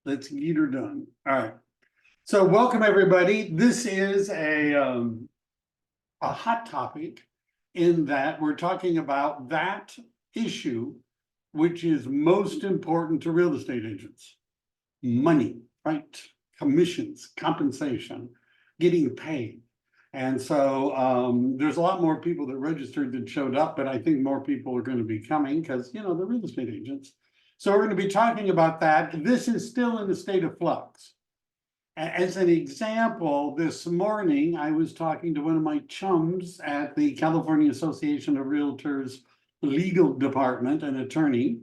Let's get her done. All right. So welcome everybody. This is a hot topic in that we're talking about that issue which is most important to real estate agents. Money, right? Commissions, compensation, getting paid. And so there's a lot more people that registered than showed up, but I think more people are going to be coming because, you know, they're real estate agents. So we're going to be talking about that. This is still in a state of flux. As an example, this morning I was talking to one of my chums at the California Association of Realtors legal department, an attorney,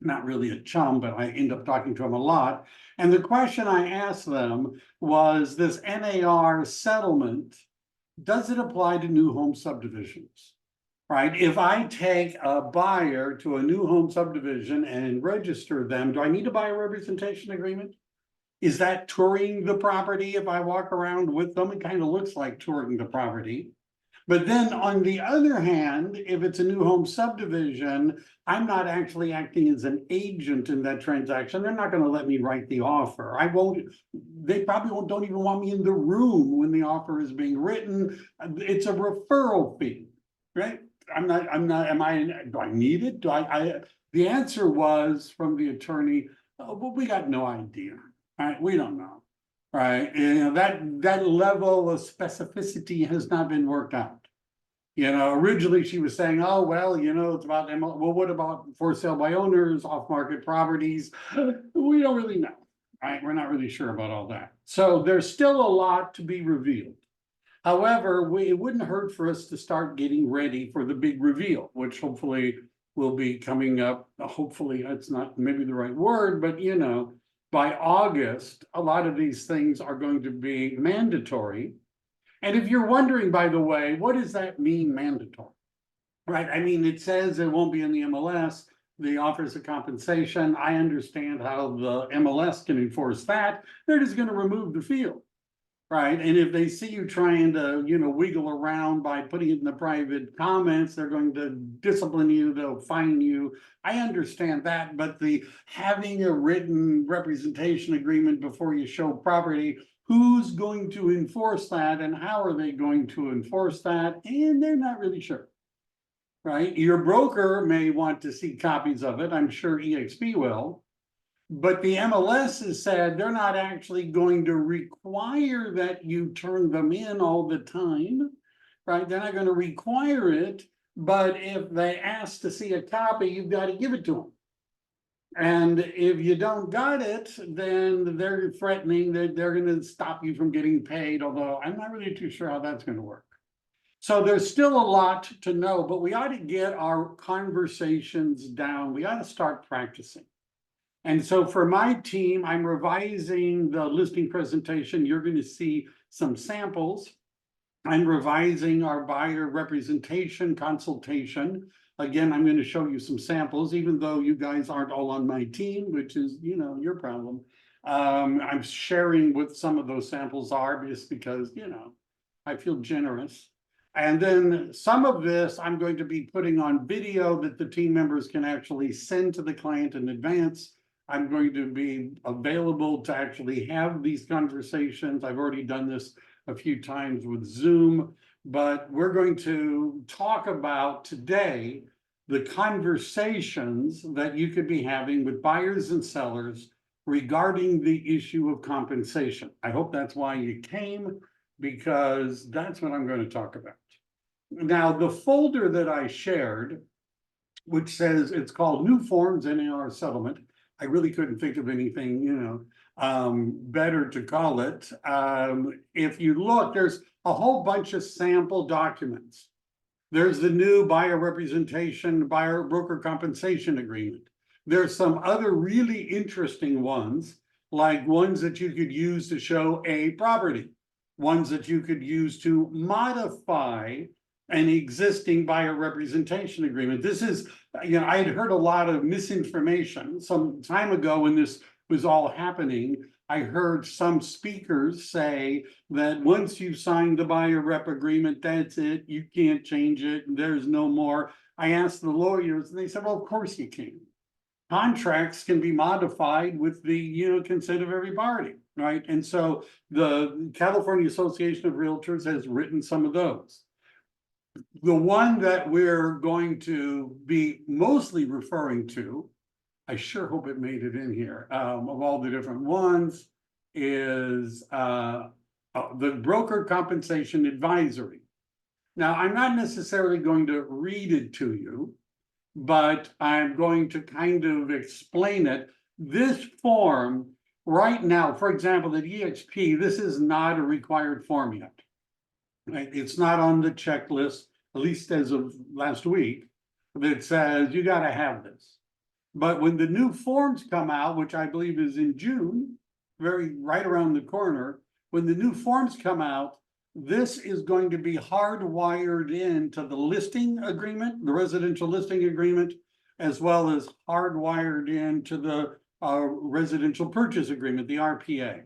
not really a chum, but I end up talking to him a lot. And the question I asked them was this NAR settlement, does it apply to new home subdivisions? Right? If I take a buyer to a new home subdivision and register them, do I need to buy a representation agreement? Is that touring the property if I walk around with them? It kind of looks like touring the property. But then on the other hand, if it's a new home subdivision, I'm not actually acting as an agent in that transaction. They're not going to let me write the offer. I won't, they probably don't even want me in the room when the offer is being written. It's a referral fee, right? Do I need it? The answer was from the attorney, oh, well, we got no idea, right? We don't know. Right, you know, that level of specificity has not been worked out. You know, originally she was saying, oh, well, you know, it's about, well, what about for sale by owners, off-market properties? We don't really know, right? We're not really sure about all that. So there's still a lot to be revealed. However, it wouldn't hurt for us to start getting ready for the big reveal, which hopefully will be coming up. Hopefully, that's not maybe the right word, but you know, by August, a lot of these things are going to be mandatory. And if you're wondering, by the way, what does that mean, mandatory? Right? I mean, it says it won't be in the MLS, the offers of compensation. I understand how the MLS can enforce that. They're just going to remove the field. Right, and if they see you trying to, you know, wiggle around by putting it in the private comments, they're going to discipline you, they'll fine you. I understand that, but the having a written representation agreement before you show property, who's going to enforce that and how are they going to enforce that? And they're not really sure. Right, your broker may want to see copies of it, I'm sure EXP will. But the MLS has said they're not actually going to require that you turn them in all the time, right? They're not going to require it, but if they ask to see a copy, you've got to give it to them. And if you don't got it, then they're threatening that they're going to stop you from getting paid, although I'm not really too sure how that's going to work. So there's still a lot to know, but we ought to get our conversations down. We ought to start practicing. And so for my team, I'm revising the listing presentation. You're going to see some samples. I'm revising our buyer representation consultation. Again, I'm going to show you some samples, even though you guys aren't all on my team, which is, you know, your problem. I'm sharing what some of those samples are just because, you know, I feel generous. And then some of this I'm going to be putting on video that the team members can actually send to the client in advance. I'm going to be available to actually have these conversations. I've already done this a few times with Zoom, but we're going to talk about today the conversations that you could be having with buyers and sellers regarding the issue of compensation. I hope that's why you came, because that's what I'm going to talk about. Now, the folder that I shared, which says it's called New Forms NAR Settlement, I really couldn't think of anything, you know, better to call it. If you look, there's a whole bunch of sample documents. There's the new buyer representation, buyer broker compensation agreement. There's some other really interesting ones, like ones that you could use to show a property, ones that you could use to modify an existing buyer representation agreement. This is, you know, I had heard a lot of misinformation some time ago when this was all happening. I heard some speakers say that once you sign the buyer rep agreement, that's it, you can't change it, there's no more. I asked the lawyers and they said, well, of course you can. contracts can be modified with the, consent of every party, right? And so the California Association of Realtors has written some of those. The one that we're going to be mostly referring to, I sure hope it made it in here, of all the different ones, is the broker compensation advisory. Now, I'm not necessarily going to read it to you, but I'm going to kind of explain it. This form right now, for example, at EXP, this is not a required form yet. Right? It's not on the checklist, at least as of last week, that says you got to have this. But when the new forms come out, which I believe is in June, right around the corner, when the new forms come out, this is going to be hardwired into the listing agreement, the residential listing agreement, as well as hardwired into the residential purchase agreement, the RPA.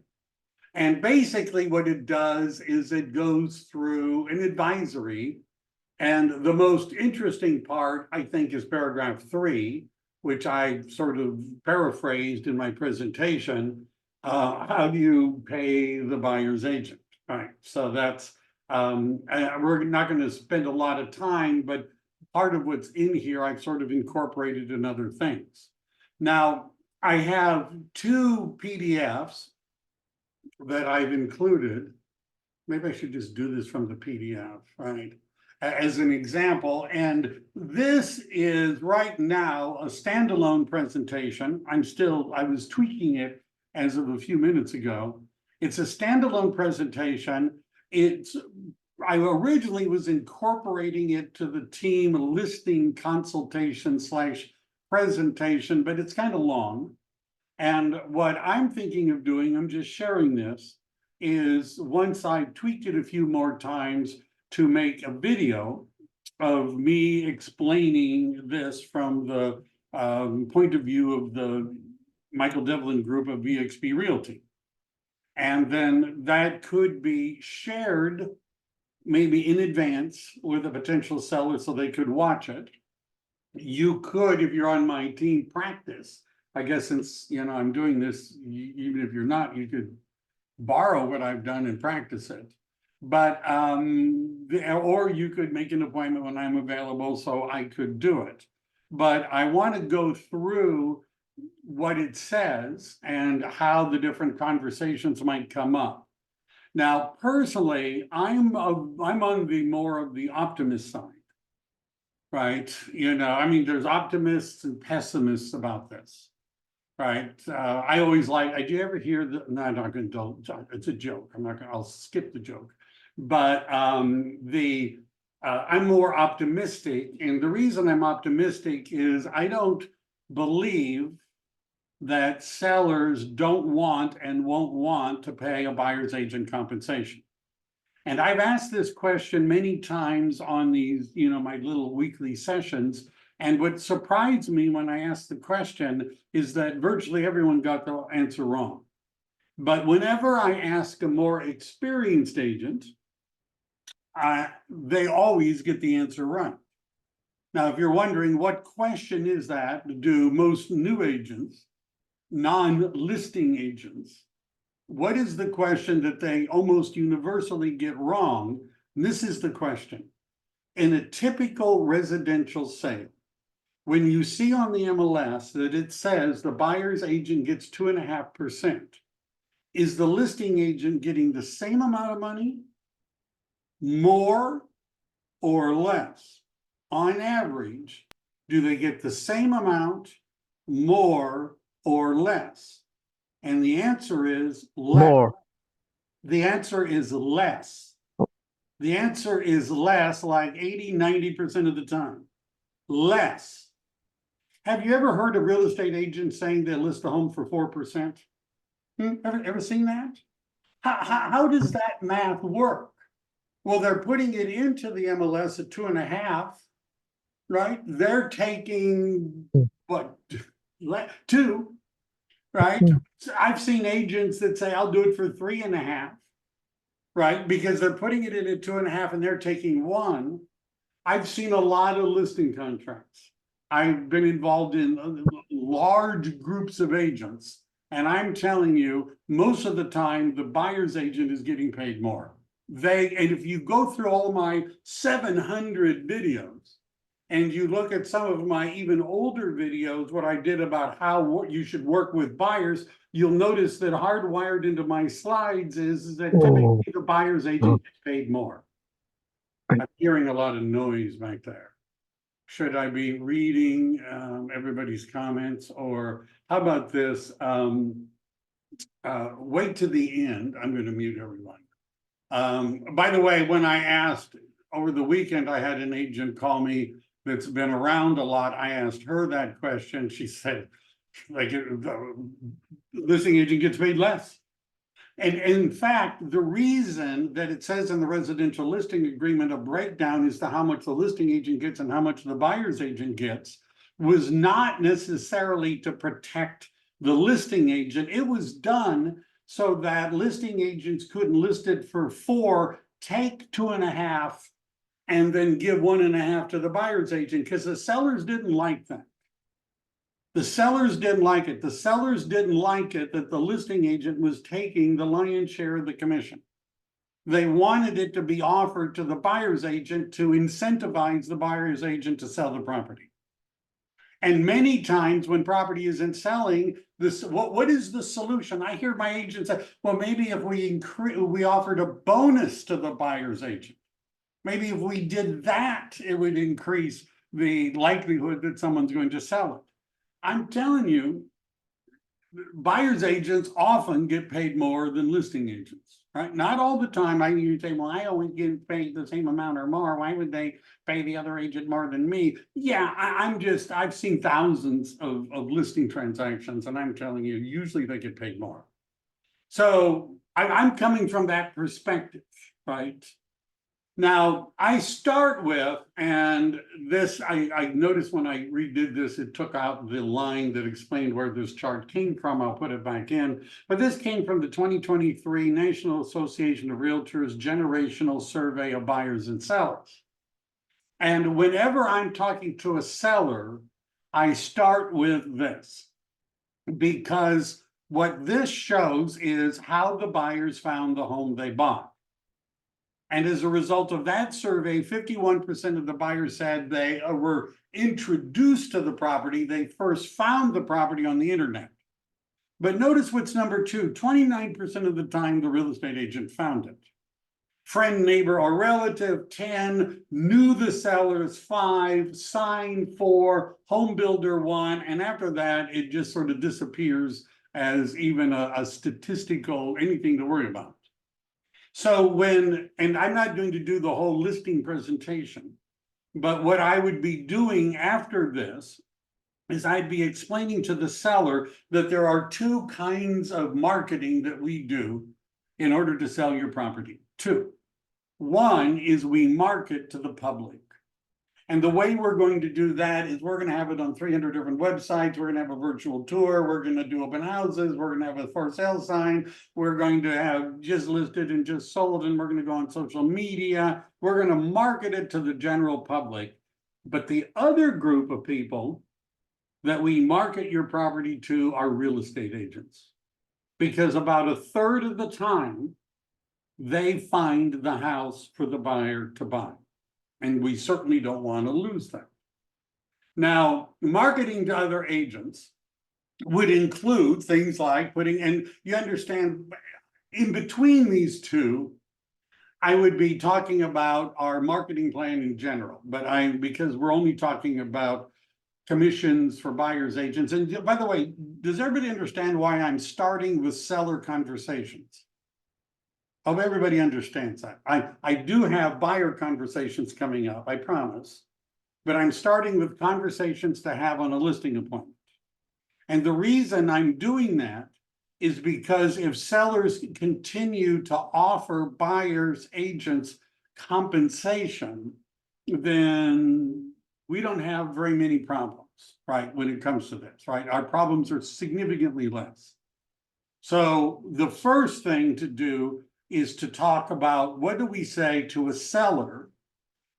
And basically what it does is it goes through an advisory. And the most interesting part, I think, is paragraph 3, which I sort of paraphrased in my presentation. How do you pay the buyer's agent? Right. So that's, we're not going to spend a lot of time, but part of what's in here, I've sort of incorporated in other things. Now, I have 2 PDFs that I've included. Maybe I should just do this from the PDF, right? As an example, and this is right now a standalone presentation. I was tweaking it as of a few minutes ago. It's a standalone presentation. I originally was incorporating it to the team listing consultation / presentation, but it's kind of long. And what I'm thinking of doing, I'm just sharing this, is once I tweaked it a few more times to make a video of me explaining this from the point of view of the Michael Devlin group of VXP Realty. And then that could be shared maybe in advance with a potential seller so they could watch it. You could, if you're on my team, practice. I guess since, I'm doing this, even if you're not, you could borrow what I've done and practice it. But, or you could make an appointment when I'm available so I could do it. But I want to go through what it says and how the different conversations might come up. Now, personally, I'm on the more of the optimist side, right? There's optimists and pessimists about this, right? I always did you ever hear the, no, I'm not going to, it's a joke. I'll skip the joke. But I'm more optimistic. And the reason I'm optimistic is I don't believe that sellers don't want and won't want to pay a buyer's agent compensation. And I've asked this question many times on these, my little weekly sessions. And what surprised me when I asked the question is that virtually everyone got the answer wrong. But whenever I ask a more experienced agent, they always get the answer right. Now, if you're wondering what question is that, do most new agents, non-listing agents, what is the question that they almost universally get wrong? And this is the question. In a typical residential sale, when you see on the MLS that it says the buyer's agent gets 2.5%, is the listing agent getting the same amount of money, more or less? On average, do they get the same amount, more or less? And the answer is less. More. The answer is less. The answer is less, like 80–90% of the time. Less. Have you ever heard of real estate agents saying they list a home for 4%? Ever seen that? How does that math work? Well, they're putting it into the MLS at 2.5, right? They're taking what, 2, right? So I've seen agents that say, I'll do it for 3.5, right? Because they're putting it in at 2.5 and they're taking 1. I've seen a lot of listing contracts. I've been involved in large groups of agents. And I'm telling you, most of the time, the buyer's agent is getting paid more. And if you go through all my 700 videos, and you look at some of my even older videos, what I did about how you should work with buyers, you'll notice that hardwired into my slides is that typically the buyer's agent gets paid more. I'm hearing a lot of noise back there. Should I be reading everybody's comments, or how about this? Wait to the end. I'm going to mute everyone. By the way, when I asked over the weekend, I had an agent call me that's been around a lot. I asked her that question. She said, like, the listing agent gets paid less. And in fact, the reason that it says in the residential listing agreement a breakdown as to how much the listing agent gets and how much the buyer's agent gets was not necessarily to protect the listing agent. It was done so that listing agents couldn't list it for 4, take 2.5, and then give 1.5 to the buyer's agent, because the sellers didn't like that. The sellers didn't like it. The sellers didn't like it that the listing agent was taking the lion's share of the commission. They wanted it to be offered to the buyer's agent to incentivize the buyer's agent to sell the property. And many times when property isn't selling, what is the solution? I hear my agent say, well, maybe if we offered a bonus to the buyer's agent. Maybe if we did that, it would increase the likelihood that someone's going to sell it. I'm telling you, buyer's agents often get paid more than listing agents, right? Not all the time. You say, well, I always get paid the same amount or more. Why would they pay the other agent more than me? Yeah, I've seen thousands of listing transactions, and I'm telling you, usually they get paid more. So I'm coming from that perspective, right? Now, I start with, and this, I noticed when I redid this, it took out the line that explained where this chart came from. I'll put it back in. But this came from the 2023 National Association of Realtors Generational Survey of Buyers and Sellers. And whenever I'm talking to a seller, I start with this, because what this shows is how the buyers found the home they bought. And as a result of that survey, 51% of the buyers said they were introduced to the property. They first found the property on the internet. But notice what's number 2, 29% of the time the real estate agent found it. Friend, neighbor, or relative, 10, knew the sellers, 5, signed 4, home builder 1, and after that, it just sort of disappears as even a statistical anything to worry about. So and I'm not going to do the whole listing presentation, but what I would be doing after this is I'd be explaining to the seller that there are 2 kinds of marketing that we do in order to sell your property. 2. One is we market to the public. And the way we're going to do that is we're going to have it on 300 different websites. We're going to have a virtual tour. We're going to do open houses. We're going to have a for sale sign. We're going to have just listed and just sold, and we're going to go on social media. We're going to market it to the general public. But the other group of people that we market your property to are real estate agents, because about 1/3 of the time they find the house for the buyer to buy. And we certainly don't want to lose that. Now, marketing to other agents would include things like and you understand, in between these 2, I would be talking about our marketing plan in general, but because we're only talking about commissions for buyer's agents. And by the way, does everybody understand why I'm starting with seller conversations? I hope everybody understands that. I do have buyer conversations coming up, I promise, but I'm starting with conversations to have on a listing appointment. And the reason I'm doing that is because if sellers continue to offer buyers agents compensation, then we don't have very many problems, right, when it comes to this, right? Our problems are significantly less. So the first thing to do is to talk about, what do we say to a seller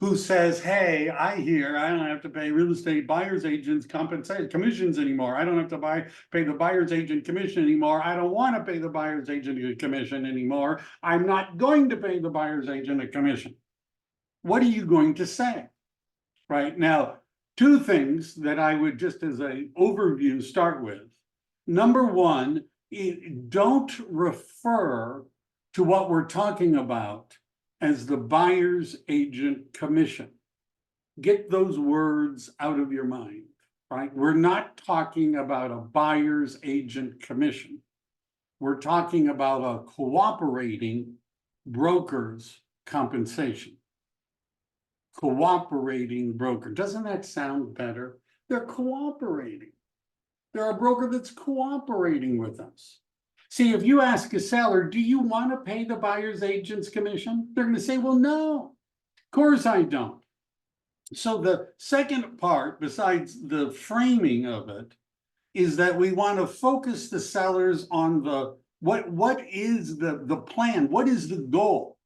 who says, hey, I hear I don't have to pay real estate buyer's agents compensation commissions anymore. I don't have to pay the buyer's agent commission anymore. I don't want to pay the buyer's agent a commission anymore. I'm not going to pay the buyer's agent a commission. What are you going to say? Right now, two things that I would just as an overview start with. Number one, don't refer to what we're talking about as the buyer's agent commission. Get those words out of your mind, right? We're not talking about a buyer's agent commission. We're talking about a cooperating broker's compensation. Cooperating broker. Doesn't that sound better? They're cooperating. They're a broker that's cooperating with us. See, if you ask a seller, do you want to pay the buyer's agent's commission? They're going to say, well, no, of course I don't. So the second part, besides the framing of it, is that we want to focus the sellers on what is the plan? What is the goal?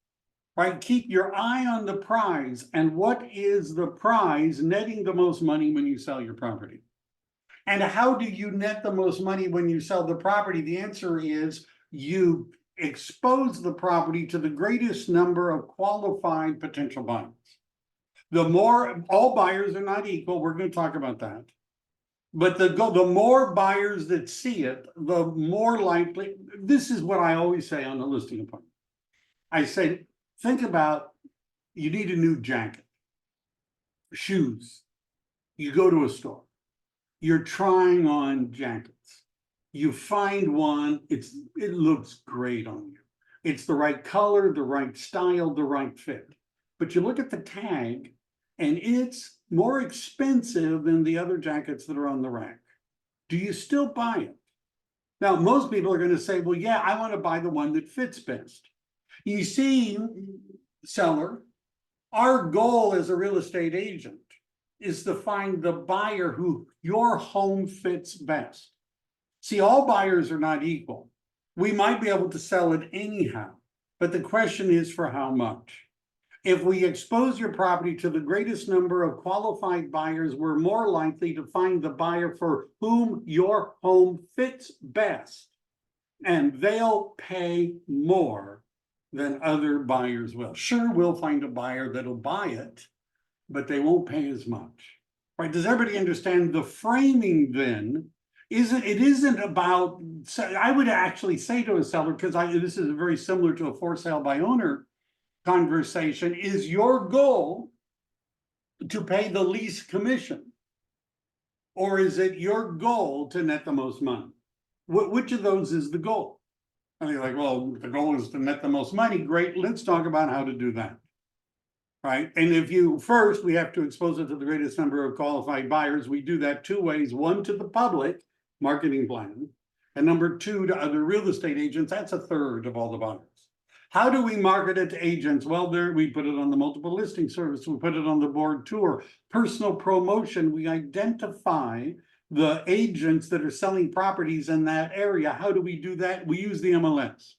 Right? Keep your eye on the prize. And what is the prize netting the most money when you sell your property? And how do you net the most money when you sell the property? The answer is you expose the property to the greatest number of qualified potential buyers. The more, all buyers are not equal. We're going to talk about that. But the more buyers that see it, the more likely, this is what I always say on the listing appointment. I say, think about, you need a new jacket, shoes. You go to a store. You're trying on jackets. You find one, it looks great on you. It's the right color, the right style, the right fit. But you look at the tag and it's more expensive than the other jackets that are on the rack. Do you still buy it? Now, most people are going to say, well, yeah, I want to buy the one that fits best. You see, seller, our goal as a real estate agent is to find the buyer who your home fits best. See, all buyers are not equal. We might be able to sell it anyhow, but the question is for how much. If we expose your property to the greatest number of qualified buyers, we're more likely to find the buyer for whom your home fits best, and they'll pay more than other buyers will. Sure, we'll find a buyer that'll buy it, but they won't pay as much, right? Does everybody understand the framing then? It isn't about, I would actually say to a seller, because this is very similar to a for sale by owner conversation, is your goal to pay the least commission? Or is it your goal to net the most money? Which of those is the goal? And you're like, well, the goal is to net the most money. Great, let's talk about how to do that. Right. And if you first, we have to expose it to the greatest number of qualified buyers. We do that two ways. One, to the public marketing plan, and number two, to other real estate agents. That's a third of all the buyers. How do we market it to agents? Well, we put it on the multiple listing service. We put it on the board tour, personal promotion. We identify the agents that are selling properties in that area. How do we do that? We use the MLS.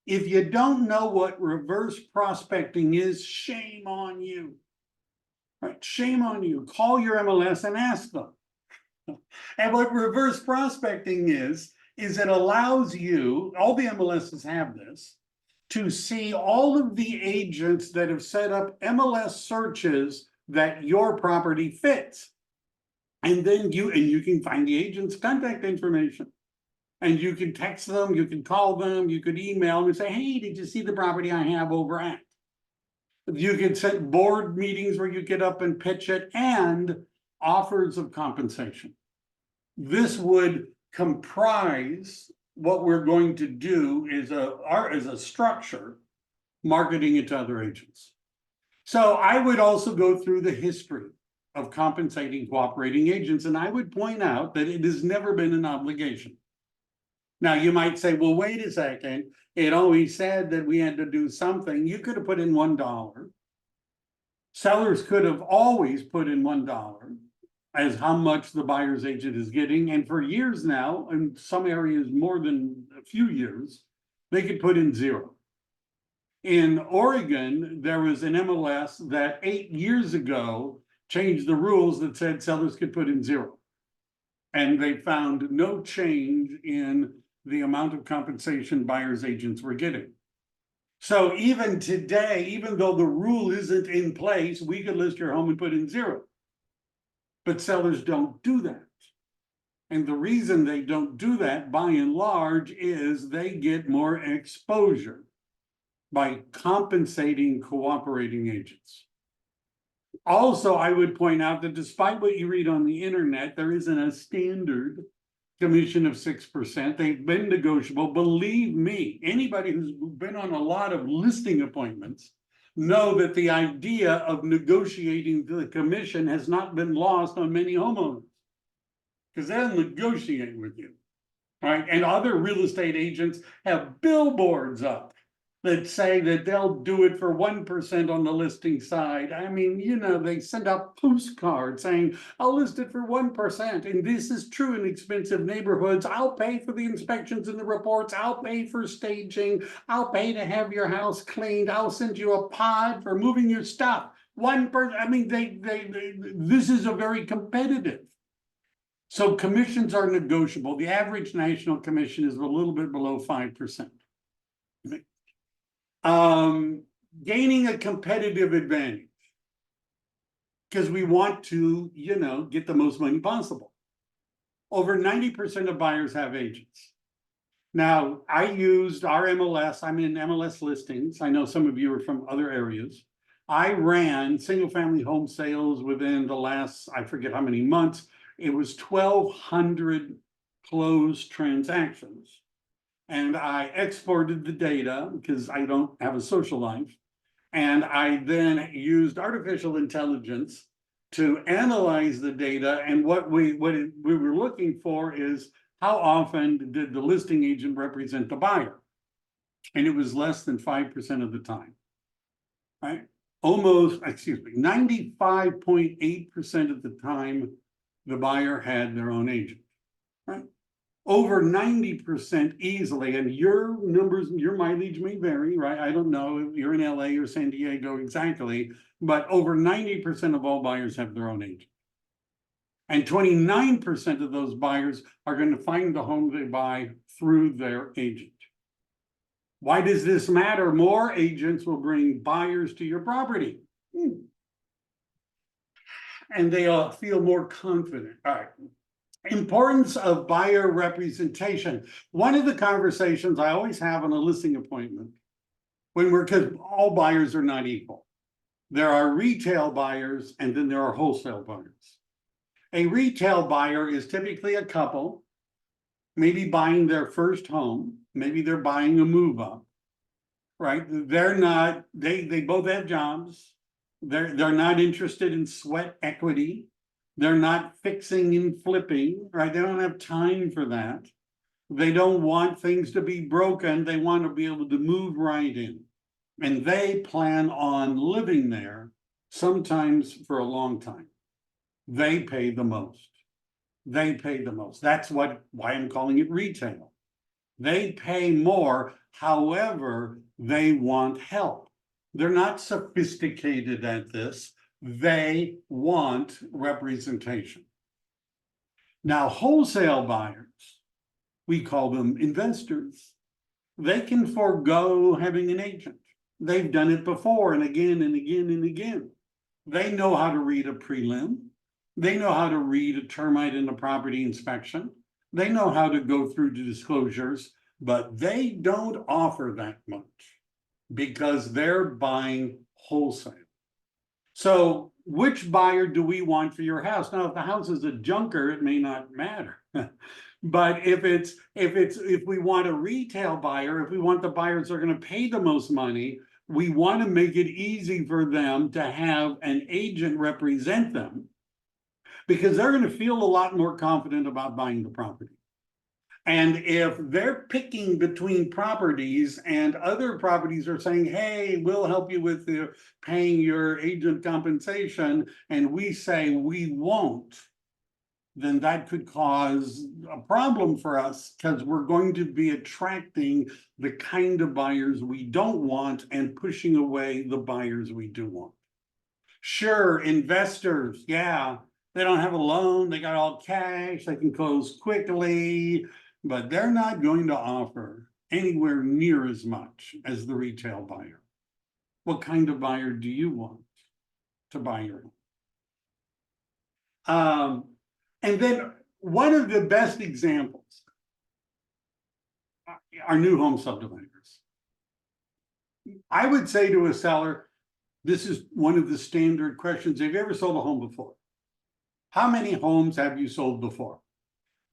If you don't know what reverse prospecting is, shame on you. Right? Shame on you. Call your MLS and ask them. And what reverse prospecting is it allows you, all the MLSs have this, to see all of the agents that have set up MLS searches that your property fits. And then you can find the agent's contact information. And you can text them, you can call them, you could email them and say, hey, did you see the property I have over at? You could set board meetings where you get up and pitch it, and offers of compensation. This would comprise what we're going to do is a structure, marketing it to other agents. So I would also go through the history of compensating cooperating agents, and I would point out that it has never been an obligation. Now, you might say, well, wait a second. It always said that we had to do something. You could have put in $1. Sellers could have always put in $1 as how much the buyer's agent is getting. And for years now, in some areas more than a few years, they could put in 0. In Oregon, there was an MLS that 8 years ago changed the rules that said sellers could put in zero. And they found no change in the amount of compensation buyers agents were getting. So even today, even though the rule isn't in place, we could list your home and put in zero. But sellers don't do that. And the reason they don't do that, by and large, is they get more exposure by compensating cooperating agents. Also, I would point out that despite what you read on the internet, there isn't a standard commission of 6%. They've been negotiable. Believe me, anybody who's been on a lot of listing appointments know that the idea of negotiating the commission has not been lost on many homeowners, because they'll negotiate with you, right? And other real estate agents have billboards up that say that they'll do it for 1% on the listing side. I mean, you know, they send out postcards saying, I'll list it for 1%. And this is true in expensive neighborhoods. I'll pay for the inspections and the reports. I'll pay for staging. I'll pay to have your house cleaned. I'll send you a pod for moving your stuff. 1%, I mean, this is a very competitive. So commissions are negotiable. The average national commission is a little bit below 5%. Gaining a competitive advantage, because we want to, you know, get the most money possible. Over 90% of buyers have agents. Now, I used our MLS. I'm in MLS listings. I know some of you are from other areas. I ran single family home sales within the last, I forget how many months. It was 1,200 closed transactions. And I exported the data because I don't have a social life. And I then used artificial intelligence to analyze the data. And what we were looking for is how often did the listing agent represent the buyer? And it was less than 5% of the time, right? 95.8% of the time, the buyer had their own agent, right? Over 90% easily, and your numbers, your mileage may vary, right? I don't know if you're in LA or San Diego exactly, but over 90% of all buyers have their own agent. And 29% of those buyers are going to find the home they buy through their agent. Why does this matter? More agents will bring buyers to your property. And they all feel more confident. All right. Importance of buyer representation. One of the conversations I always have on a listing appointment, because all buyers are not equal. There are retail buyers and then there are wholesale buyers. A retail buyer is typically a couple, maybe buying their first home, maybe they're buying a move up, right? They're not, they both have jobs. They're not interested in sweat equity. They're not fixing and flipping, right? They don't have time for that. They don't want things to be broken. They want to be able to move right in. And they plan on living there, sometimes for a long time. They pay the most. They pay the most. That's why I'm calling it retail. They pay more, however, they want help. They're not sophisticated at this. They want representation. Now, wholesale buyers, we call them investors. They can forego having an agent. They've done it before and again and again and again. They know how to read a prelim. They know how to read a termite and a property inspection. They know how to go through the disclosures, but they don't offer that much because they're buying wholesale. So which buyer do we want for your house? Now, if the house is a junker, it may not matter. But if we want a retail buyer, if we want the buyers that are going to pay the most money, we want to make it easy for them to have an agent represent them because they're going to feel a lot more confident about buying the property. And if they're picking between properties and other properties are saying, hey, we'll help you with paying your agent compensation, and we say we won't, then that could cause a problem for us because we're going to be attracting the kind of buyers we don't want and pushing away the buyers we do want. Sure, investors, yeah, they don't have a loan, they got all cash, they can close quickly, but they're not going to offer anywhere near as much as the retail buyer. What kind of buyer do you want to buy your home? And then one of the best examples are new home subdividers. I would say to a seller, this is one of the standard questions. Have you ever sold a home before? How many homes have you sold before?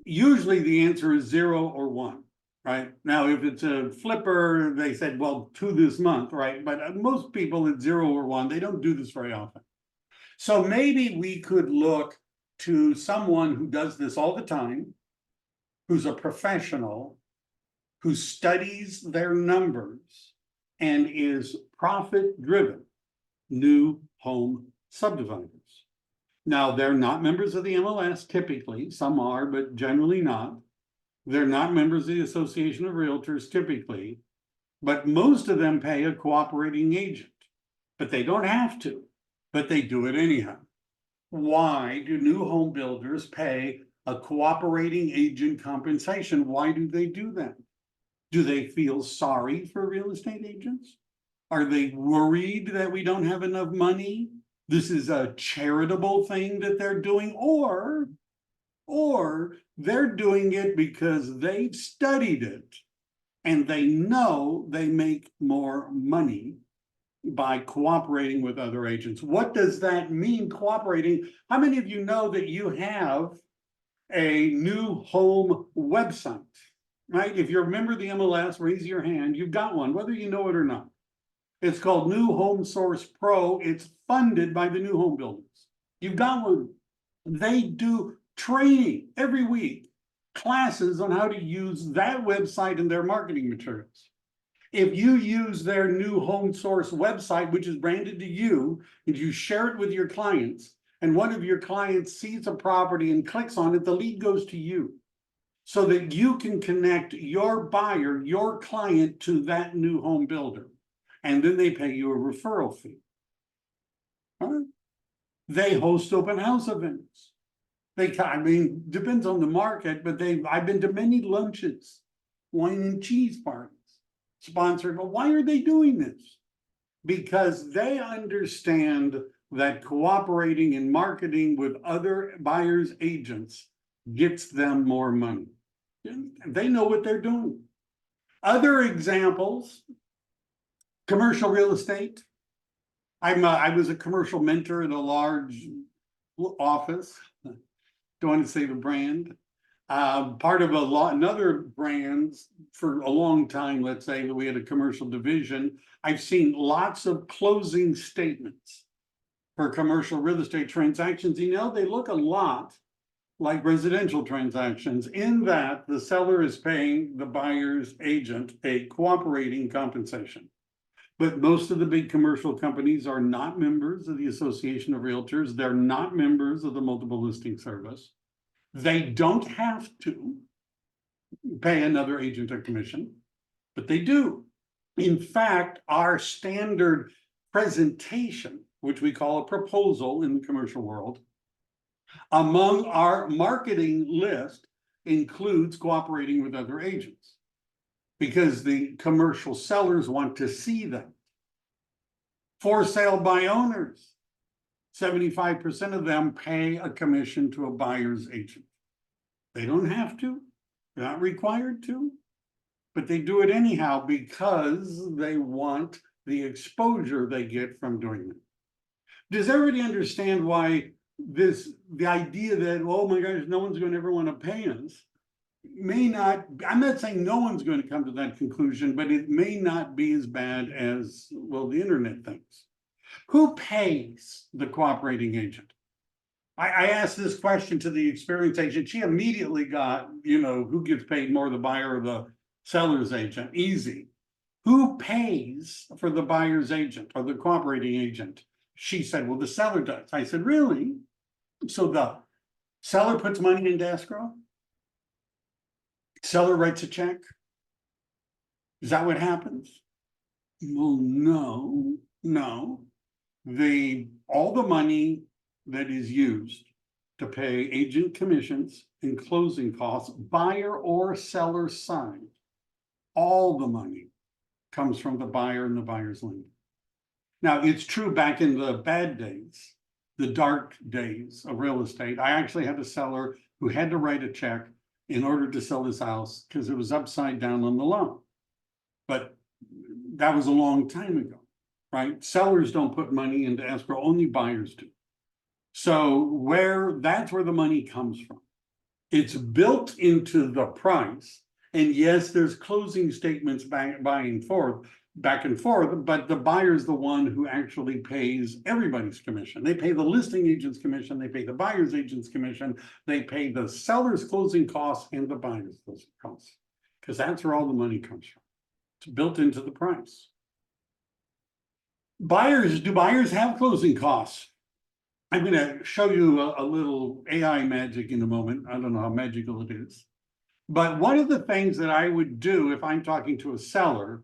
Usually the answer is 0 or 1, right? Now, if it's a flipper, they said, well, 2 this month, right? But most people it's 0 or 1. They don't do this very often. So maybe we could look to someone who does this all the time, who's a professional, who studies their numbers and is profit-driven, new home subdividers. Now, they're not members of the MLS typically, some are, but generally not. They're not members of the Association of Realtors typically, but most of them pay a cooperating agent, but they don't have to, but they do it anyhow. Why do new home builders pay a cooperating agent compensation? Why do they do that? Do they feel sorry for real estate agents? Are they worried that we don't have enough money? This is a charitable thing that they're doing, or they're doing it because they've studied it and they know they make more money by cooperating with other agents. What does that mean, cooperating? How many of you know that you have a new home website, right? If you're a member of the MLS, raise your hand. You've got one, whether you know it or not. It's called New Home Source Pro. It's funded by the new home builders. You've got one. They do training every week, classes on how to use that website in their marketing materials. If you use their New Home Source website, which is branded to you, and you share it with your clients, and one of your clients sees a property and clicks on it, the lead goes to you so that you can connect your buyer, your client, to that new home builder. And then they pay you a referral fee. All right. They host open house events. Depends on the market, but I've been to many lunches, wine and cheese parties, sponsored. But why are they doing this? Because they understand that cooperating and marketing with other buyers' agents gets them more money. They know what they're doing. Other examples, commercial real estate. I was a commercial mentor in a large office. Don't want to say the brand. Part of another brand for a long time, let's say that we had a commercial division. I've seen lots of closing statements for commercial real estate transactions. You know, they look a lot like residential transactions in that the seller is paying the buyer's agent a cooperating compensation. But most of the big commercial companies are not members of the Association of Realtors. They're not members of the Multiple Listing Service. They don't have to pay another agent a commission, but they do. In fact, our standard presentation, which we call a proposal in the commercial world, among our marketing list includes cooperating with other agents, because the commercial sellers want to see them. For sale by owners, 75% of them pay a commission to a buyer's agent. They don't have to, they're not required to, but they do it anyhow because they want the exposure they get from doing it. Does everybody understand why the idea that, oh my gosh, no one's going to ever want to pay us, may not, I'm not saying no one's going to come to that conclusion, but it may not be as bad as, well, the internet thinks. Who pays the cooperating agent? I asked this question to the experienced agent. She immediately got, who gets paid more, the buyer or the seller's agent? Easy. Who pays for the buyer's agent or the cooperating agent? She said, well, the seller does. I said, really? So the Seller puts money into escrow. Seller writes a check. Is that what happens? Well, no. All the money that is used to pay agent commissions and closing costs, buyer or seller side, all the money comes from the buyer and the buyer's lien. Now, it's true back in the bad days, the dark days of real estate. I actually had a seller who had to write a check in order to sell his house because it was upside down on the loan. But that was a long time ago, right? Sellers don't put money into escrow, only buyers do. So that's where the money comes from. It's built into the price. And yes, there's closing statements back and forth, but the buyer's the one who actually pays everybody's commission. They pay the listing agent's commission, they pay the buyer's agent's commission, they pay the seller's closing costs and the buyer's closing costs, because that's where all the money comes from. It's built into the price. Do buyers have closing costs? I'm going to show you a little AI magic in a moment. I don't know how magical it is. But one of the things that I would do if I'm talking to a seller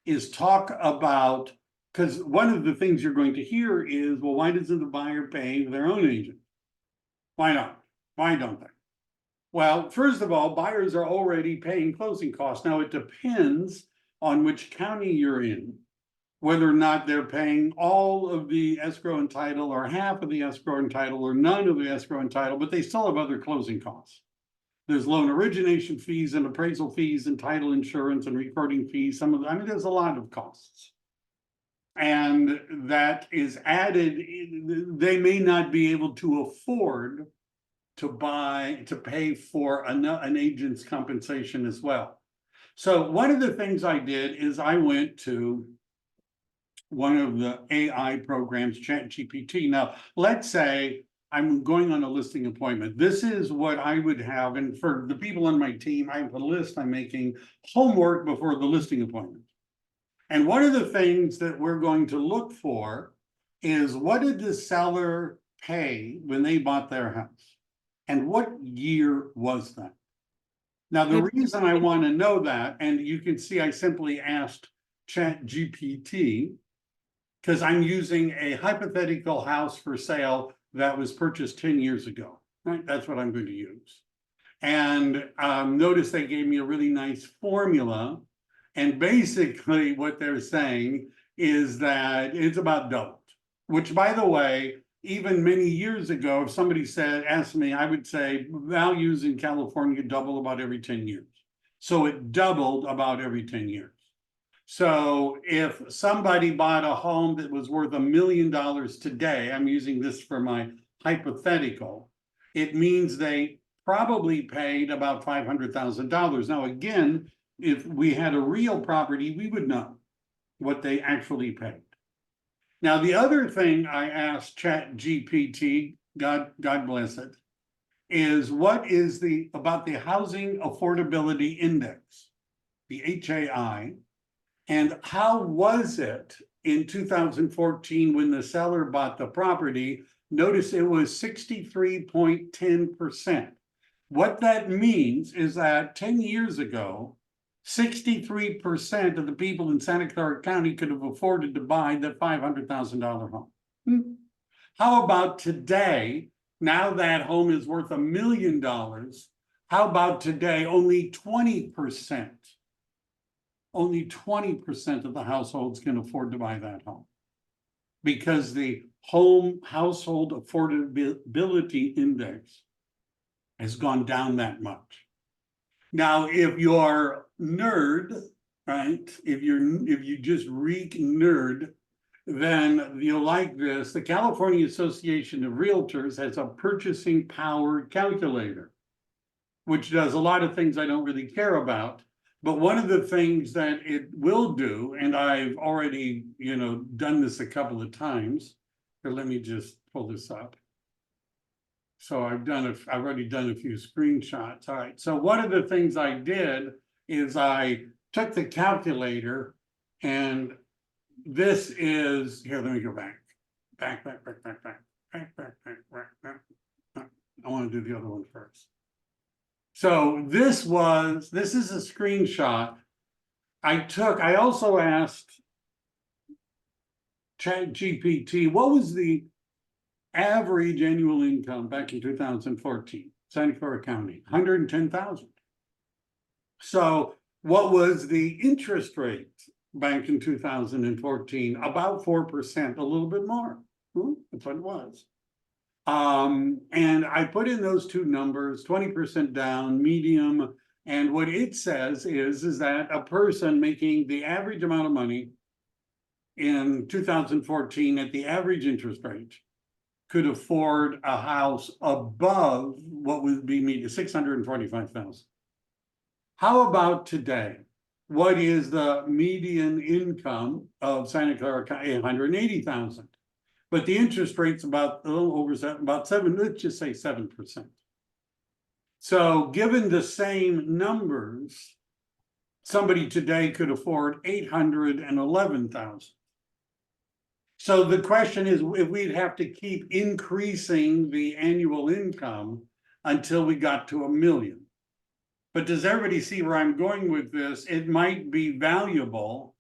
is talk about, because one of the things you're going to hear is, well, why doesn't the buyer pay their own agent? Why not? Why don't they? Well, first of all, buyers are already paying closing costs. Now, it depends on which county you're in, whether or not they're paying all of the escrow and title or half of the escrow and title or none of the escrow and title, but they still have other closing costs. There's loan origination fees and appraisal fees and title insurance and recording fees. There's a lot of costs. And that is added, they may not be able to afford to pay for an agent's compensation as well. So one of the things I did is I went to one of the AI programs, ChatGPT. Now, let's say I'm going on a listing appointment. This is what I would have. And for the people on my team, I have a list. I'm making homework before the listing appointment. And one of the things that we're going to look for is, what did the seller pay when they bought their house? And what year was that? Now, the reason I want to know that, and you can see I simply asked ChatGPT, because I'm using a hypothetical house for sale that was purchased 10 years ago, right? That's what I'm going to use. And notice they gave me a really nice formula. And basically what they're saying is that it's about doubled, which, by the way, even many years ago, if somebody asked me, I would say values in California double about every 10 years. So it doubled about every 10 years. So if somebody bought a home that was worth $1 million today, I'm using this for my hypothetical, it means they probably paid about $500,000. Now, again, if we had a real property, we would know what they actually paid. Now, the other thing I asked ChatGPT, God bless it, is what is about the Housing Affordability Index, the HAI, and how was it in 2014 when the seller bought the property? Notice it was 63.10%. What that means is that 10 years ago, 63% of the people in Santa Clara County could have afforded to buy that $500,000 home. How about today? Now that home is worth $1 million. How about today? Only 20%. Only 20% of the households can afford to buy that home, because the household affordability index has gone down that much. Now, if you're nerd, right? If you just reek nerd, then you'll like this. The California Association of Realtors has a purchasing power calculator, which does a lot of things I don't really care about. But one of the things that it will do, and I've already, done this a couple of times. Here, let me just pull this up. So I've already done a few screenshots. All right. So one of the things I did is I took the calculator, and this is here. Let me go back. I want to do the other one first. So this is a screenshot I also asked ChatGPT, what was the average annual income back in 2014, Santa Clara County? 110,000. So what was the interest rate back in 2014? About 4%, a little bit more. That's what it was. And I put in those two numbers, 20% down, medium, and what it says is that a person making the average amount of money in 2014 at the average interest rate could afford a house above what would be median, 645,000. How about today? What is the median income of Santa Clara County? 180,000. But the interest rate's about a little over about 7, let's just say 7%. So given the same numbers, somebody today could afford 811,000. So the question is, if we'd have to keep increasing the annual income until we got to 1 million. But does everybody see where I'm going with this? It might be valuable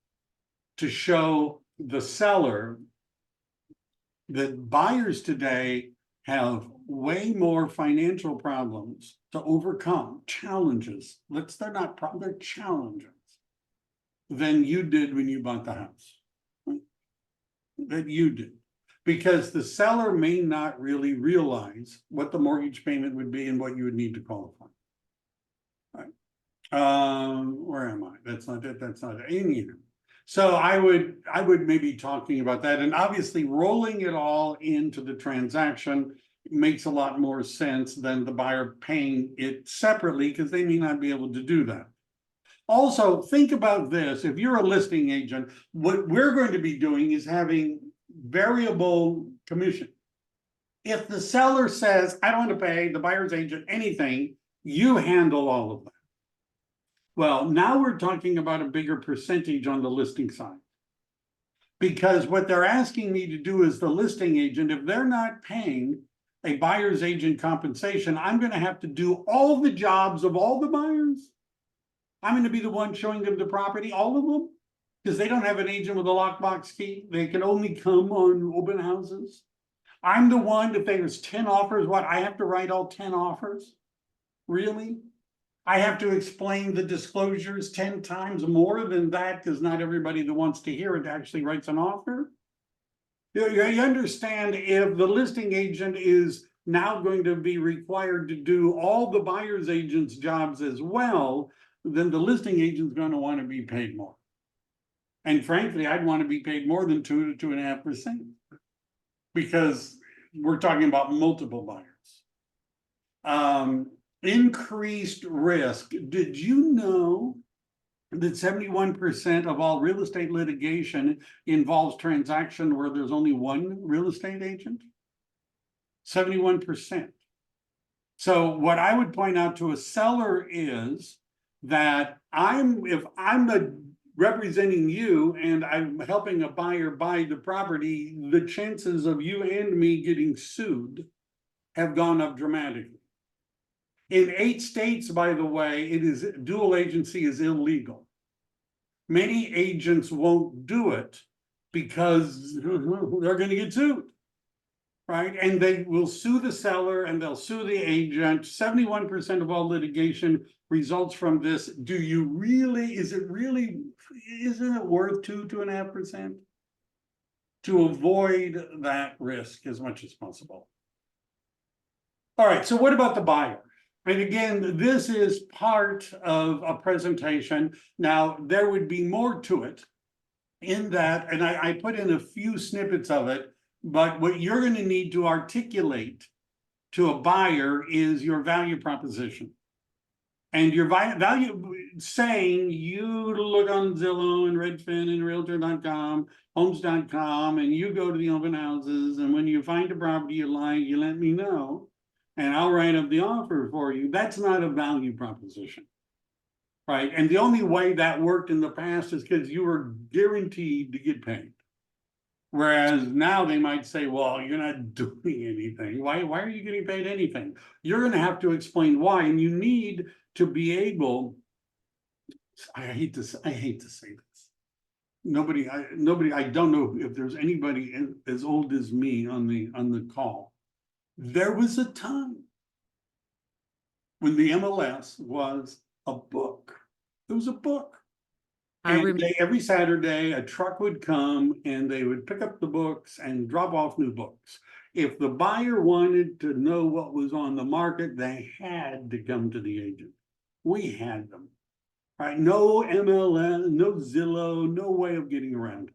to show the seller that buyers today have way more financial problems to overcome, challenges. They're not problems, they're challenges than you did when you bought the house. That you did. Because the seller may not really realize what the mortgage payment would be and what you would need to qualify. Right. Where am I? That's not it. That's not it. Anyhow. So I would maybe talking about that, and obviously rolling it all into the transaction makes a lot more sense than the buyer paying it separately, because they may not be able to do that. Also, think about this. If you're a listing agent, what we're going to be doing is having variable commission. If the seller says, I don't want to pay the buyer's agent anything, you handle all of that. Well, now we're talking about a bigger percentage on the listing side. Because what they're asking me to do as the listing agent, if they're not paying a buyer's agent compensation, I'm going to have to do all the jobs of all the buyers. I'm going to be the one showing them the property, all of them, because they don't have an agent with a lockbox key. They can only come on open houses. I'm the one, if there's 10 offers, I have to write all 10 offers? Really? I have to explain the disclosures 10 times more than that, because not everybody that wants to hear it actually writes an offer. You understand, if the listing agent is now going to be required to do all the buyer's agent's jobs as well, then the listing agent's going to want to be paid more. And frankly, I'd want to be paid more than 2 to 2.5%, because we're talking about multiple buyers. Increased risk. Did you know that 71% of all real estate litigation involves transaction where there's only one real estate agent? 71%. So what I would point out to a seller is that if I'm representing you and I'm helping a buyer buy the property, the chances of you and me getting sued have gone up dramatically. In 8 states, by the way, dual agency is illegal. Many agents won't do it because they're going to get sued, right? And they will sue the seller and they'll sue the agent. 71% of all litigation results from this. Isn't it worth 2.5% to avoid that risk as much as possible? All right, so what about the buyer? And again, this is part of a presentation. Now, there would be more to it in that, and I put in a few snippets of it, but what you're going to need to articulate to a buyer is your value proposition. And your value, saying you look on Zillow and Redfin and Realtor.com, Homes.com, and you go to the open houses, and when you find a property you like, you let me know, and I'll write up the offer for you. That's not a value proposition, right? And the only way that worked in the past is because you were guaranteed to get paid, Whereas now they might say, well, you're not doing anything. Why are you getting paid anything? You're going to have to explain why, and you need to be able. I hate to say this. Nobody, I don't know if there's anybody as old as me on the call. There was a time when the MLS was a book. It was a book. And every Saturday, a truck would come and they would pick up the books and drop off new books. If the buyer wanted to know what was on the market, they had to come to the agent. We had them, right? No MLS, no Zillow, no way of getting around it.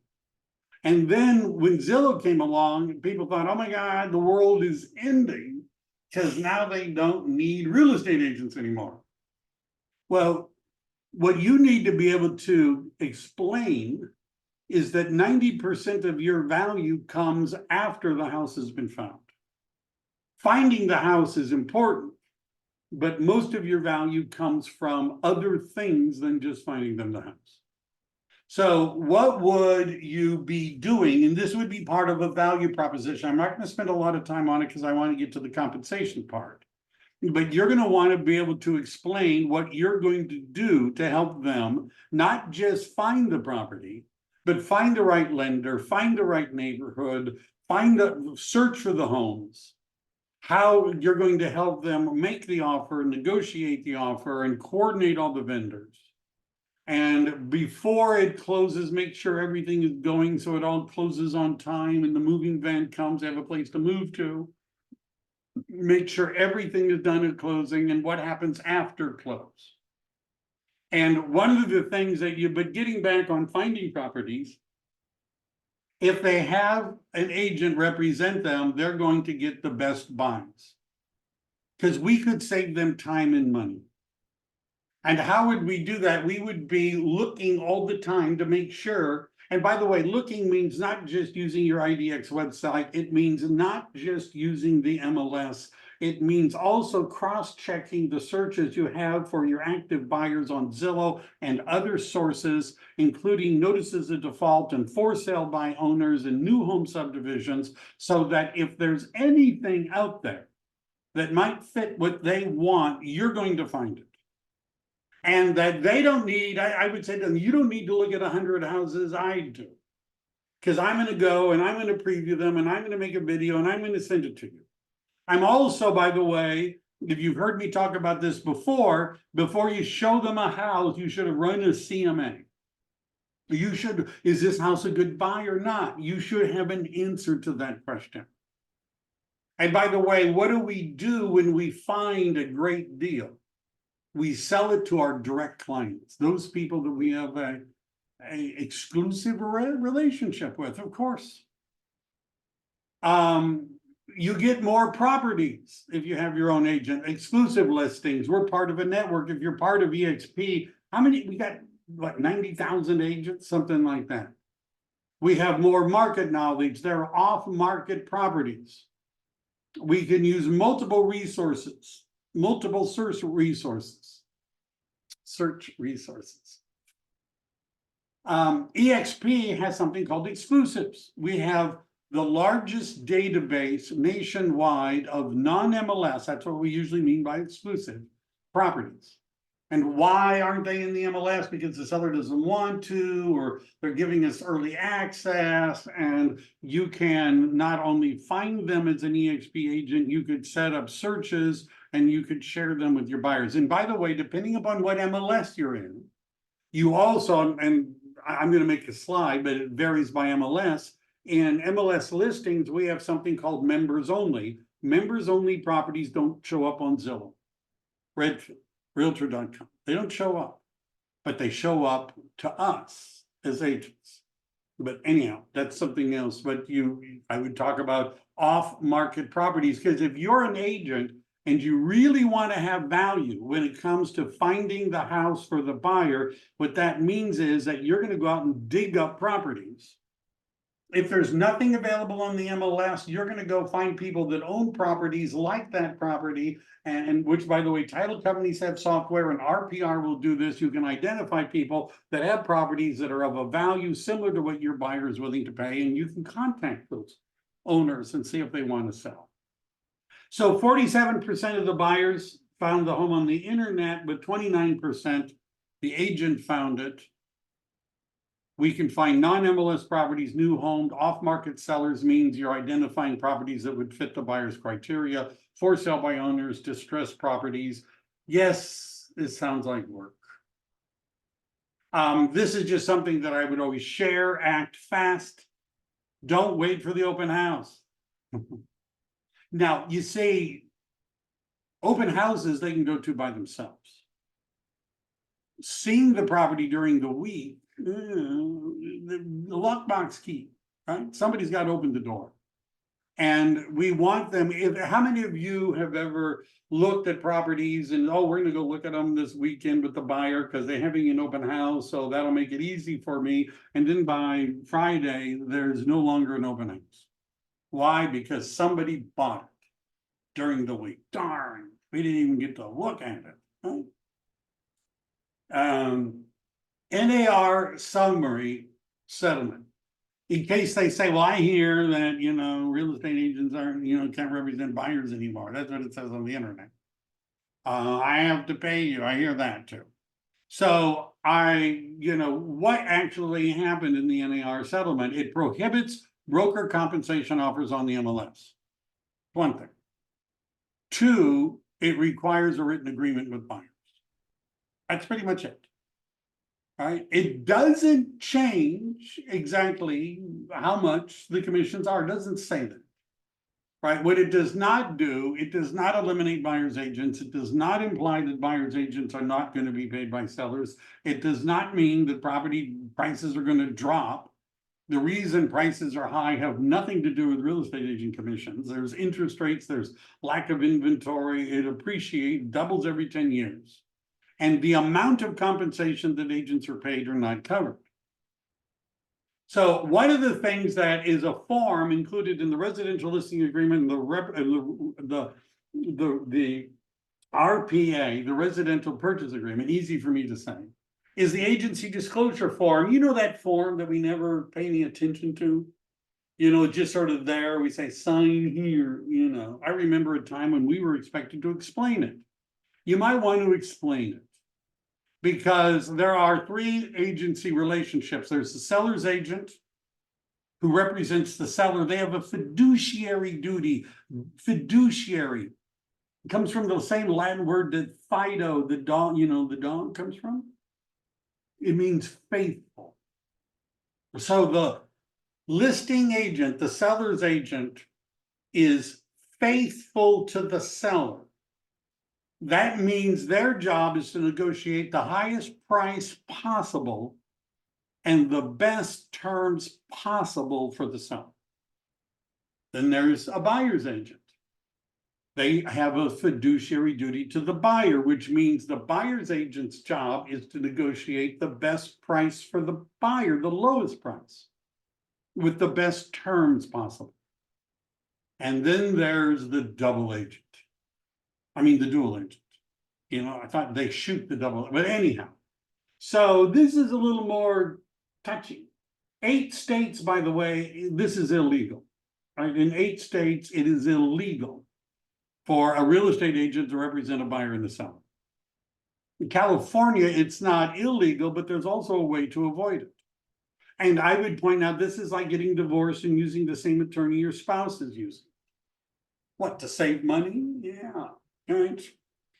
And then when Zillow came along, people thought, oh my God, the world is ending because now they don't need real estate agents anymore. Well, what you need to be able to explain is that 90% of your value comes after the house has been found. Finding the house is important, but most of your value comes from other things than just finding them the house. So what would you be doing? And this would be part of a value proposition. I'm not going to spend a lot of time on it because I want to get to the compensation part. But you're going to want to be able to explain what you're going to do to help them not just find the property, but find the right lender, find the right neighborhood, search for the homes, how you're going to help them make the offer, negotiate the offer, and coordinate all the vendors. And before it closes, make sure everything is going so it all closes on time and the moving van comes, they have a place to move to. Make sure everything is done at closing and what happens after close. And one of the things that but getting back on finding properties, if they have an agent represent them, they're going to get the best buys because we could save them time and money. And how would we do that? We would be looking all the time to make sure. And by the way, looking means not just using your IDX website. It means not just using the MLS. It means also cross-checking the searches you have for your active buyers on Zillow and other sources, including notices of default and for sale by owners and new home subdivisions, so that if there's anything out there that might fit what they want, you're going to find it. And that they don't need, I would say to them, you don't need to look at 100 houses, I do. Because I'm going to go and I'm going to preview them and I'm going to make a video and I'm going to send it to you. I'm also, by the way, if you've heard me talk about this before you show them a house, you should have run a CMA. You should, is this house a good buy or not? You should have an answer to that question. And by the way, what do we do when we find a great deal? We sell it to our direct clients, those people that we have a exclusive relationship with, of course. You get more properties if you have your own agent, exclusive listings. We're part of a network. If you're part of EXP, how many, we got what, 90,000 agents, something like that. We have more market knowledge. There are off-market properties. We can use multiple resources. Multiple search resources. EXP has something called exclusives. We have the largest database nationwide of non-MLS, that's what we usually mean by exclusive, properties. And why aren't they in the MLS? Because the seller doesn't want to, or they're giving us early access, and you can not only find them as an EXP agent, you could set up searches and you could share them with your buyers. And by the way, depending upon what MLS you're in, you also, and I'm going to make a slide, but it varies by MLS. In MLS listings, we have something called members only. Members only properties don't show up on Zillow, Redfin, Realtor.com. They don't show up, but they show up to us as agents. But anyhow, that's something else. But I would talk about off-market properties, because if you're an agent and you really want to have value when it comes to finding the house for the buyer, what that means is that you're going to go out and dig up properties if there's nothing available on the MLS, you're gonna go find people that own properties like that property. And which, by the way, title companies have software, and RPR will do this. You can identify people that have properties that are of a value similar to what your buyer is willing to pay, and you can contact those owners and see if they want to sell. So 47% of the buyers found the home on the internet, but 29% the agent found it. We can find non-MLS properties, new homes, off-market sellers means you're identifying properties that would fit the buyer's criteria, for sale by owners, distressed properties. Yes, it sounds like work. This is just something that I would always share. Act fast. Don't wait for the open house. Now, you say open houses they can go to by themselves. Seeing the property during the week, the lockbox key, right? Somebody's got to open the door. And we want them, how many of you have ever looked at properties and, oh, we're gonna go look at them this weekend with the buyer because they're having an open house, so that'll make it easy for me. And then by Friday, there's no longer an open house. Why? Because somebody bought it during the week. Darn, we didn't even get to look at it, right? NAR summary settlement. In case they say, well, I hear that, real estate agents aren't, can't represent buyers anymore. That's what it says on the internet. I have to pay you. I hear that too. So what actually happened in the NAR settlement? It prohibits broker compensation offers on the MLS. One thing. Two, it requires a written agreement with buyers. That's pretty much it. Right? It doesn't change exactly how much the commissions are. It doesn't say that. Right? What it does not do, it does not eliminate buyer's agents. It does not imply that buyer's agents are not going to be paid by sellers. It does not mean that property prices are going to drop. The reason prices are high have nothing to do with real estate agent commissions. There's interest rates, there's lack of inventory. It appreciates, doubles every 10 years. And the amount of compensation that agents are paid are not covered. So one of the things that is a form included in the residential listing agreement, the RPA, the residential purchase agreement, easy for me to say, is the agency disclosure form. You know that form that we never pay any attention to? Just sort of there, we say, sign here, I remember a time when we were expected to explain it. You might want to explain it. Because there are three agency relationships. There's the seller's agent who represents the seller. They have a fiduciary duty. Fiduciary. It comes from the same Latin word that fido, the dog, the dog comes from. It means faithful. So the listing agent, the seller's agent, is faithful to the seller. That means their job is to negotiate the highest price possible and the best terms possible for the seller. Then there's a buyer's agent. They have a fiduciary duty to the buyer, which means the buyer's agent's job is to negotiate the best price for the buyer, the lowest price, with the best terms possible. And then there's the double agent. The dual agent. I thought they shoot the double, but anyhow. So this is a little more touchy. 8 states, by the way, this is illegal. Right? In 8 states, it is illegal for a real estate agent to represent a buyer and a seller. In California, it's not illegal, but there's also a way to avoid it. And I would point out, this is like getting divorced and using the same attorney your spouse is using. What, to save money? Yeah. Right.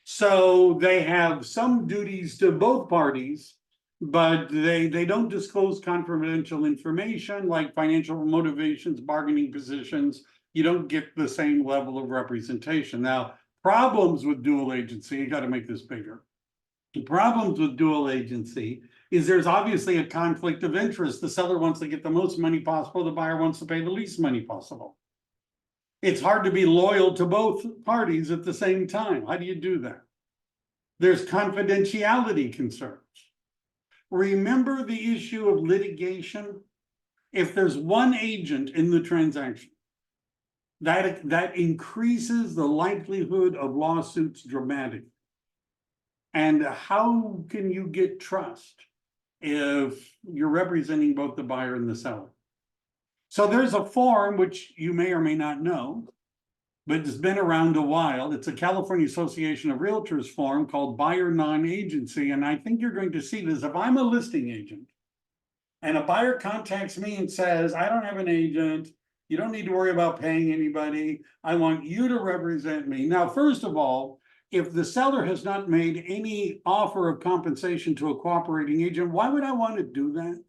So they have some duties to both parties, but they don't disclose confidential information like financial motivations, bargaining positions. You don't get the same level of representation. Now, problems with dual agency, you got to make this bigger. The problems with dual agency is there's obviously a conflict of interest. The seller wants to get the most money possible. The buyer wants to pay the least money possible. It's hard to be loyal to both parties at the same time. How do you do that? There's confidentiality concerns. Remember the issue of litigation? If there's one agent in the transaction, that increases the likelihood of lawsuits dramatically. And how can you get trust if you're representing both the buyer and the seller? So there's a form which you may or may not know, but it's been around a while. It's a California Association of Realtors form called Buyer Non-Agency. And I think you're going to see this. If I'm a listing agent and a buyer contacts me and says, I don't have an agent, you don't need to worry about paying anybody, I want you to represent me. Now, first of all, if the seller has not made any offer of compensation to a cooperating agent, why would I want to do that?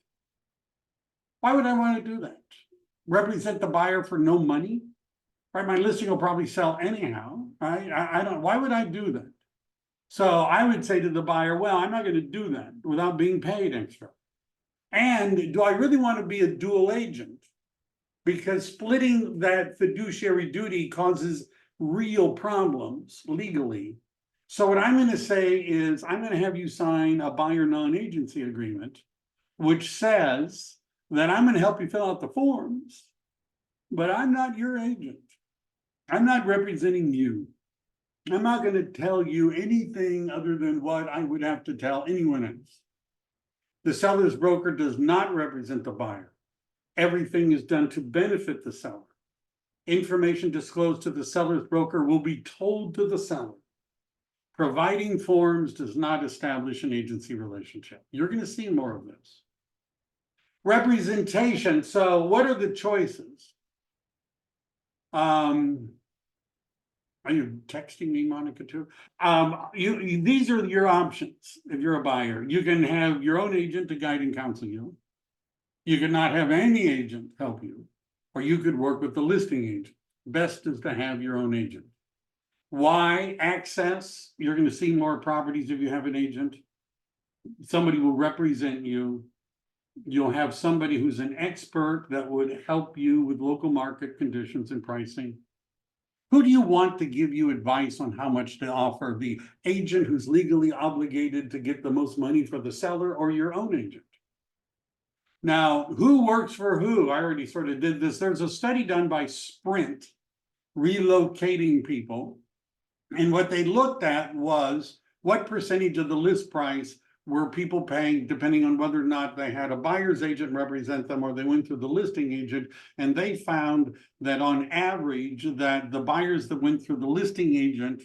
Why would I want to do that? Represent the buyer for no money? Right, my listing will probably sell anyhow, right? I don't, why would I do that? So I would say to the buyer, well, I'm not going to do that without being paid extra. And do I really want to be a dual agent? Because splitting that fiduciary duty causes real problems legally. So what I'm going to say is I'm going to have you sign a buyer non-agency agreement, which says that I'm going to help you fill out the forms, but I'm not your agent. I'm not representing you. I'm not going to tell you anything other than what I would have to tell anyone else. The seller's broker does not represent the buyer. Everything is done to benefit the seller. Information disclosed to the seller's broker will be told to the seller. Providing forms does not establish an agency relationship. You're going to see more of this. Representation. So what are the choices? Are you texting me, Monica, too? These are your options if you're a buyer. You can have your own agent to guide and counsel you. You could not have any agent help you, or you could work with the listing agent. Best is to have your own agent. Why? Access. You're going to see more properties if you have an agent. Somebody will represent you. You'll have somebody who's an expert that would help you with local market conditions and pricing. Who do you want to give you advice on how much to offer? The agent who's legally obligated to get the most money for the seller, or your own agent? Now, who works for who? I already sort of did this. There's a study done by Sprint, relocating people. And what they looked at was what percentage of the list price were people paying, depending on whether or not they had a buyer's agent represent them or they went through the listing agent. And they found that on average, that the buyers that went through the listing agent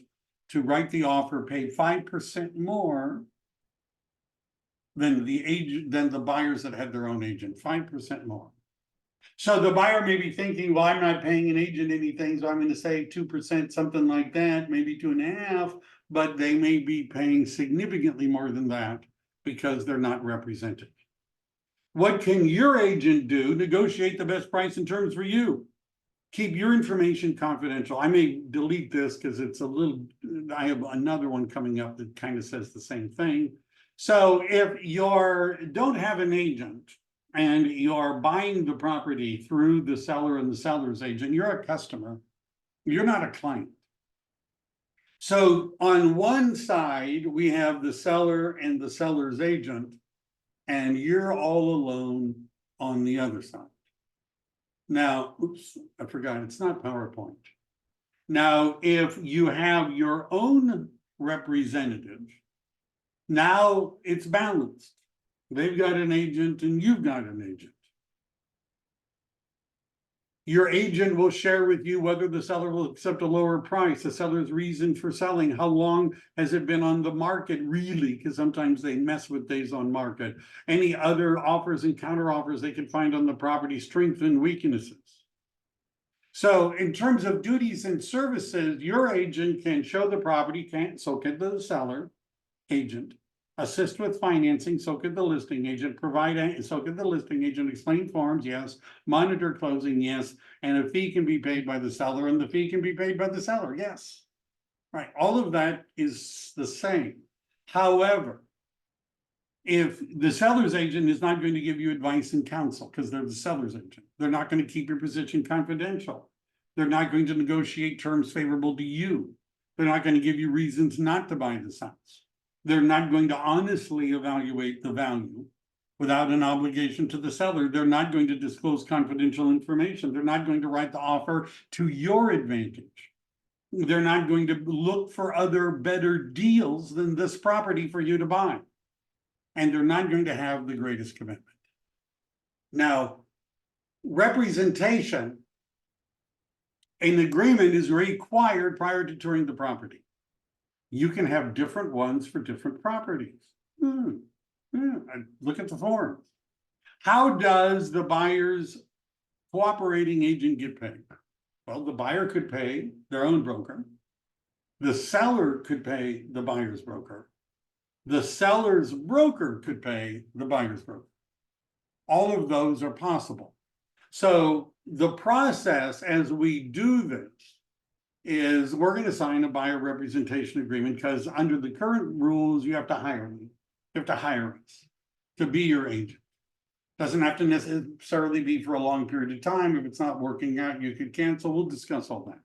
to write the offer paid 5% more than the buyers that had their own agent, 5% more. So the buyer may be thinking, well, I'm not paying an agent anything, so I'm going to save 2%, something like that, maybe 2.5%, but they may be paying significantly more than that because they're not represented. What can your agent do? Negotiate the best price and terms for you. Keep your information confidential. I may delete this because it's a little, I have another one coming up that kind of says the same thing. So if you don't have an agent, and you're buying the property through the seller and the seller's agent, you're a customer, you're not a client. So on one side, we have the seller and the seller's agent, and you're all alone on the other side. Now, oops, I forgot, it's not PowerPoint. Now, if you have your own representative, now it's balanced. They've got an agent and you've got an agent. Your agent will share with you whether the seller will accept a lower price, the seller's reason for selling, how long has it been on the market really, because sometimes they mess with days on market, any other offers and counter offers they can find on the property, strengths and weaknesses. So in terms of duties and services, your agent can show the property, so can the seller agent. Assist with financing, so could the listing agent. Provide, so could the listing agent. Explain forms, yes. Monitor closing, yes. And a fee can be paid by the seller, and the fee can be paid by the seller, yes. Right, all of that is the same. However, if the seller's agent is not going to give you advice and counsel because they're the seller's agent, they're not going to keep your position confidential. They're not going to negotiate terms favorable to you. They're not going to give you reasons not to buy this house. They're not going to honestly evaluate the value. without an obligation to the seller. They're not going to disclose confidential information. They're not going to write the offer to your advantage. They're not going to look for other better deals than this property for you to buy. And they're not going to have the greatest commitment. Now, representation, an agreement is required prior to touring the property. You can have different ones for different properties. Look at the forms. How does the buyer's cooperating agent get paid? Well, the buyer could pay their own broker. The seller could pay the buyer's broker. The seller's broker could pay the buyer's broker. All of those are possible. So the process as we do this is we're going to sign a buyer representation agreement because under the current rules, you have to hire me. You have to hire us to be your agent. Doesn't have to necessarily be for a long period of time. If it's not working out, you could cancel. We'll discuss all that.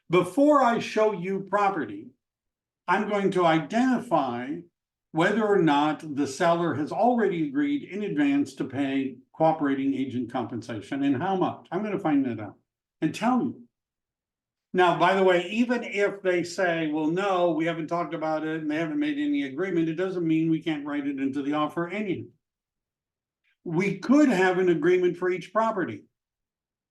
Before I show you property, I'm going to identify whether or not the seller has already agreed in advance to pay cooperating agent compensation and how much. I'm going to find that out and tell you. Now, by the way, even if they say, well, no, we haven't talked about it and they haven't made any agreement, it doesn't mean we can't write it into the offer anyhow. We could have an agreement for each property.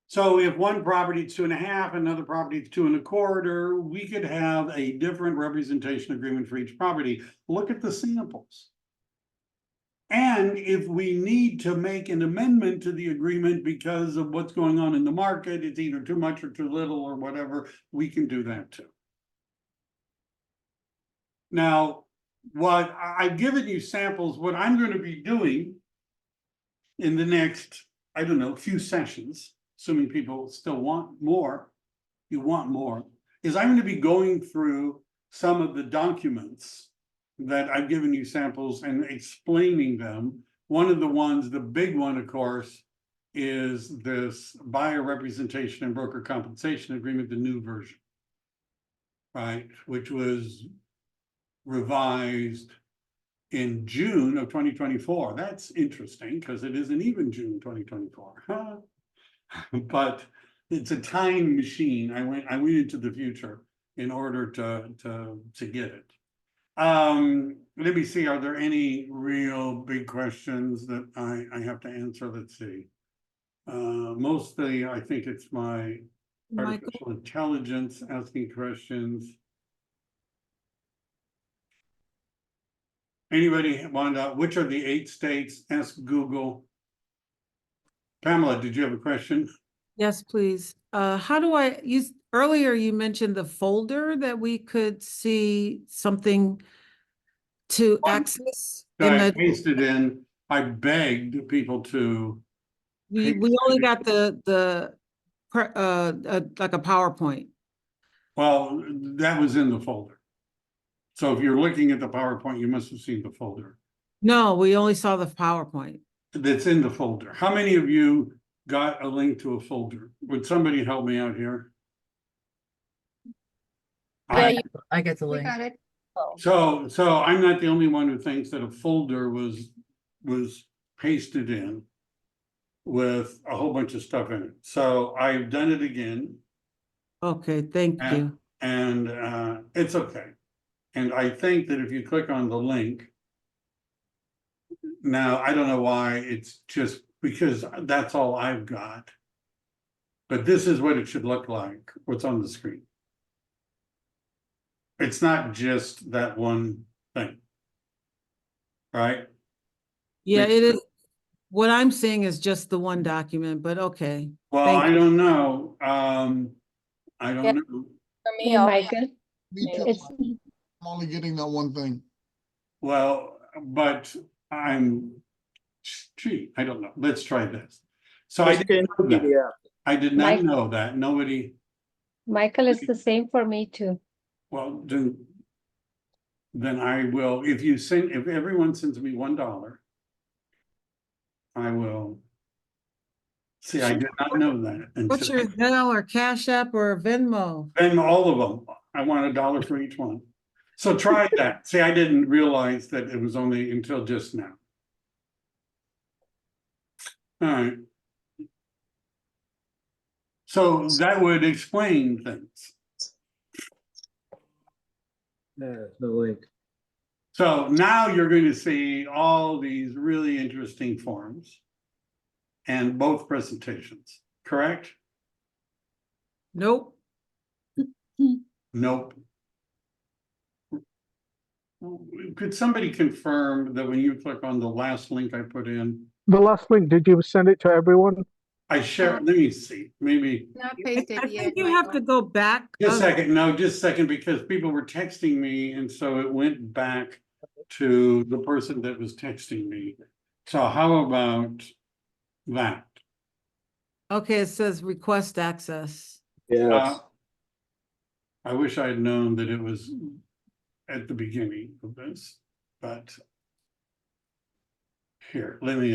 So if one property is 2.5, another property is 2.25, we could have a different representation agreement for each property. Look at the samples. And if we need to make an amendment to the agreement because of what's going on in the market, it's either too much or too little or whatever, we can do that too. Now, what I've given you samples, what I'm going to be doing in the next, I don't know, few sessions, assuming people still want more, is I'm going to be going through some of the documents that I've given you samples and explaining them. One of the ones, the big one, of course, is this buyer representation and broker compensation agreement, the new version, right? Which was revised in June of 2024. That's interesting because it isn't even June 2024. But it's a time machine. I went into the future in order to get it. Let me see, are there any real big questions that I have to answer? Let's see. Mostly, I think it's my artificial intelligence asking questions. Anybody want to, which are the 8 states? Ask Google. Pamela, did you have a question? Yes, please. How do I use, earlier you mentioned the folder that we could see something to access. I pasted in, I begged people to. We only got the like a PowerPoint. Well, that was in the folder. So if you're looking at the PowerPoint, you must have seen the folder. No, we only saw the PowerPoint. That's in the folder. How many of you got a link to a folder? Would somebody help me out here? Yeah, I get the link. Got it. So I'm not the only one who thinks that a folder was pasted in with a whole bunch of stuff in it. So I've done it again. Okay, thank you. And it's okay. And I think that if you click on the link, now I don't know why, it's just because that's all I've got. But this is what it should look like, what's on the screen. It's not just that one thing. Right? Yeah, it is. What I'm seeing is just the one document, but okay. Well, I don't know. I don't know. For me, Hey, I'll- Michael, Me too. it's, I'm only getting that one thing. Well, but gee, I don't know. Let's try this. So I didn't know that. I did not Mike- know that. Nobody, Michael, it's the same for me too. well, then I will, if everyone sends me $1, I will. See, I did not know that. What's until- your Zelle or Cash App or Venmo? And all of them, I want $1 for each one. So try that. See, I didn't realize that it was only until just now. All right. So that would explain things. Yeah, no link. So now you're going to see all these really interesting forms. And both presentations, correct? Nope. Nope. Could somebody confirm that when you click on the last link I put in, The last link, did you send it to everyone? I share, let me see, maybe, Not I pasted I yet. think you have to go back. just a second, no, just a second, because people were texting me, and so it went back to the person that was texting me. So how about that? Okay, it says request access. Yes. I wish I had known that it was at the beginning of this, but here, let me